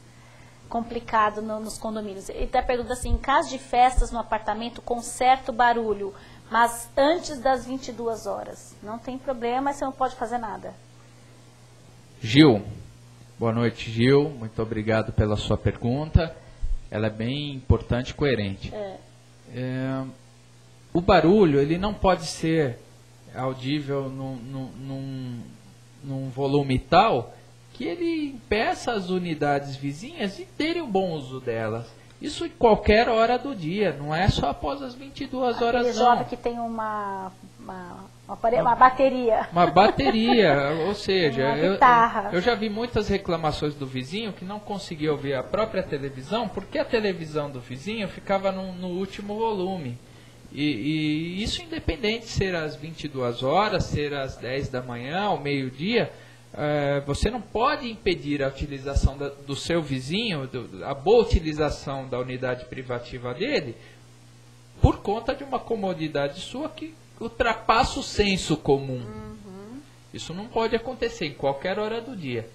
complicado nos condomínios. Ele está perguntando assim, em caso de festas no apartamento com certo barulho, mas antes das 22 horas, não tem problema, você não pode fazer nada. Gil, boa noite, Gil. Muito obrigado pela sua pergunta. Ela é bem importante e coerente. O barulho, ele não pode ser audível num volume tal que ele impeça as unidades vizinhas de terem o bom uso delas. Isso em qualquer hora do dia, não é só após as 22 horas, não. Jovem que tem uma bateria. Uma bateria, ou seja, guitarra. Eu já vi muitas reclamações do vizinho que não conseguia ouvir a própria televisão, porque a televisão do vizinho ficava no último volume. E isso independente de ser às 22 horas, ser às 10 da manhã, ao meio-dia, você não pode impedir a utilização do seu vizinho, a boa utilização da unidade privativa dele, por conta de uma comodidade sua que ultrapassa o senso comum. Isso não pode acontecer em qualquer hora do dia.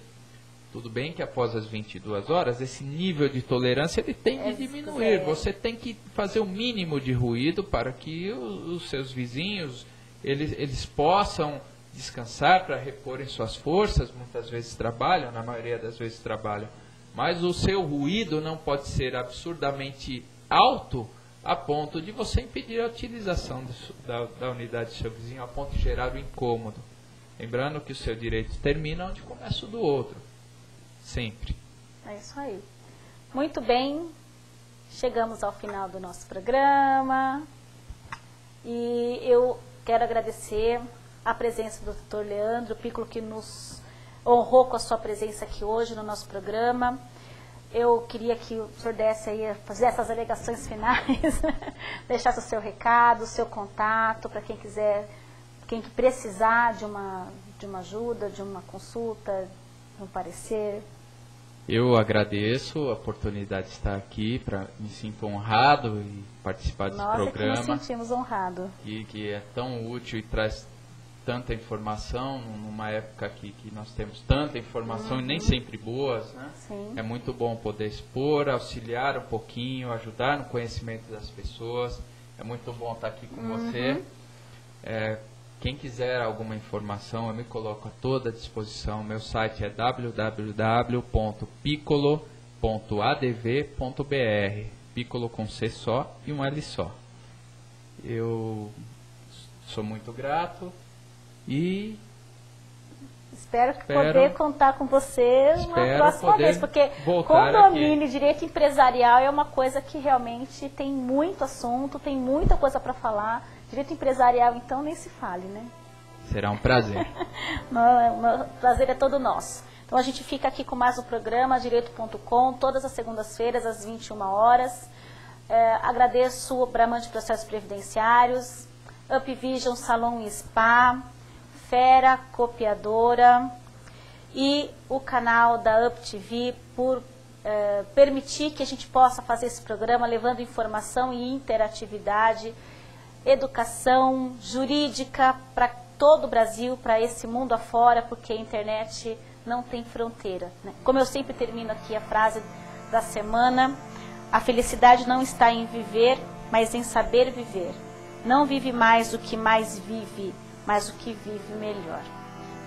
Tudo bem que após as 22 horas, esse nível de tolerância ele tem de diminuir. Você tem que fazer o mínimo de ruído para que os seus vizinhos eles possam descansar para reporem suas forças. Muitas vezes trabalham, na maioria das vezes trabalham. Mas o seu ruído não pode ser absurdamente alto a ponto de você impedir a utilização da unidade do seu vizinho, a ponto de gerar o incômodo. Lembrando que o seu direito termina onde começa o do outro. Sempre. É isso aí. Muito bem. Chegamos ao final do nosso programa. E eu quero agradecer a presença do Dr. Leandro Piccolo, que nos honrou com a sua presença aqui hoje no nosso programa. Eu queria que o senhor desse aí, fazer essas alegações finais, deixasse o seu recado, o seu contato, para quem quiser, quem precisar de uma ajuda, de uma consulta, de um parecer. Eu agradeço a oportunidade de estar aqui, me sinto honrado em participar desse programa. Nós nos sentimos honrados. E que é tão útil e traz tanta informação, numa época que nós temos tanta informação e nem sempre boas, né? Sim. É muito bom poder expor, auxiliar um pouquinho, ajudar no conhecimento das pessoas. É muito bom estar aqui com você. Quem quiser alguma informação, eu me coloco a toda disposição. Meu site é www.piccolo.adv.br. Piccolo com C só e um L só. Eu sou muito grato e espero poder contar com você uma próxima vez, porque condomínio e direito empresarial é uma coisa que realmente tem muito assunto, tem muita coisa para falar. Direito empresarial, então, nem se fale, né? Será um prazer. O prazer é todo nosso. Então, a gente fica aqui com mais um programa, Direito.com, todas as segundas-feiras, às 21 horas. Agradeço o Bramante Processos Previdenciários, UpVision Salão e Spa, Fera Copiadora e o canal da UpTV por permitir que a gente possa fazer esse programa levando informação e interatividade, educação jurídica para todo o Brasil, para esse mundo afora, porque a internet não tem fronteira, né? Como eu sempre termino aqui a frase da semana, a felicidade não está em viver, mas em saber viver. Não vive mais o que mais vive, mas o que vive melhor.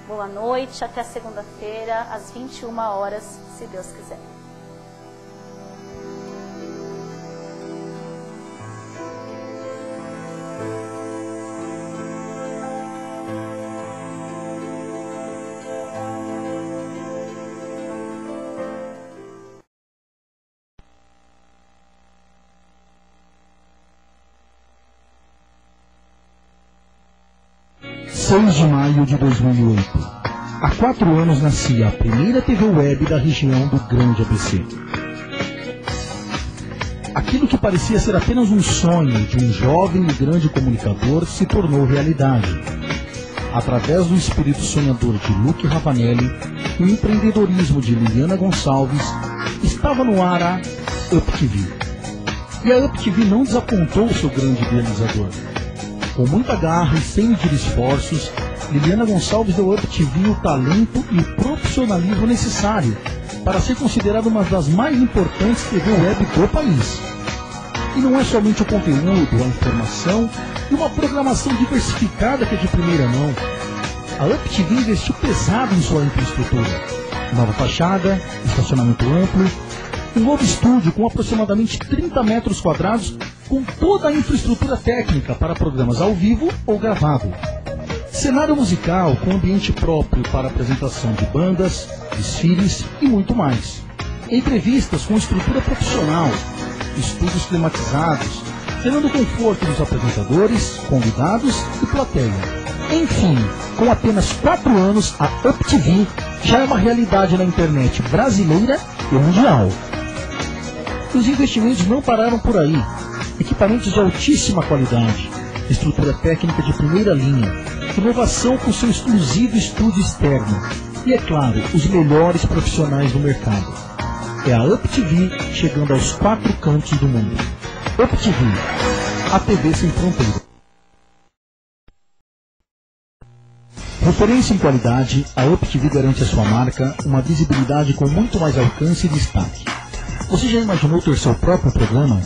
Boa noite, até segunda-feira, às 21 horas, se Deus quiser. De maio de 2008. Há 4 anos nascia a primeira TV web da região do Grande ABC. Aquilo que parecia ser apenas um sonho de um jovem e grande comunicador se tornou realidade. Através do espírito sonhador de Luque Ravanelli e o empreendedorismo de Liliana Gonçalves, estava no ar a UpTV. E a UpTV não desapontou o seu grande idealizador. Com muita garra e sem medir esforços, Liliana Gonçalves deu à UpTV o talento e o profissionalismo necessário para ser considerada uma das mais importantes TV web do país. E não é somente o conteúdo, a informação e uma programação diversificada que é de primeira mão. A UpTV investiu pesado em sua infraestrutura. Nova fachada, estacionamento amplo, um novo estúdio com aproximadamente 30 metros quadrados com toda a infraestrutura técnica para programas ao vivo ou gravado. Cenário musical com ambiente próprio para apresentação de bandas, desfiles e muito mais. Entrevistas com estrutura profissional, estúdios climatizados, gerando conforto dos apresentadores, convidados e plateia. Enfim, com apenas 4 anos, a UpTV já é uma realidade na internet brasileira e mundial. Os investimentos não pararam por aí. Equipamentos de altíssima qualidade, estrutura técnica de primeira linha, inovação com seu exclusivo estúdio externo e, é claro, os melhores profissionais do mercado. É a UpTV chegando aos 4 cantos do mundo. UpTV, a TV sem fronteira. Referência em qualidade, a UpTV garante à sua marca uma visibilidade com muito mais alcance e destaque. Você já imaginou ter seu próprio programa?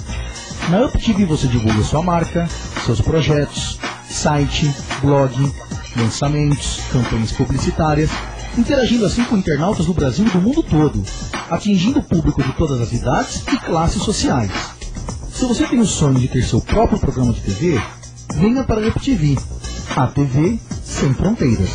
Na UpTV você divulga sua marca, seus projetos, site, blog, lançamentos, campanhas publicitárias, interagindo assim com internautas do Brasil e do mundo todo, atingindo o público de todas as idades e classes sociais. Se você tem o sonho de ter seu próprio programa de TV, venha para a UpTV, a TV sem fronteiras.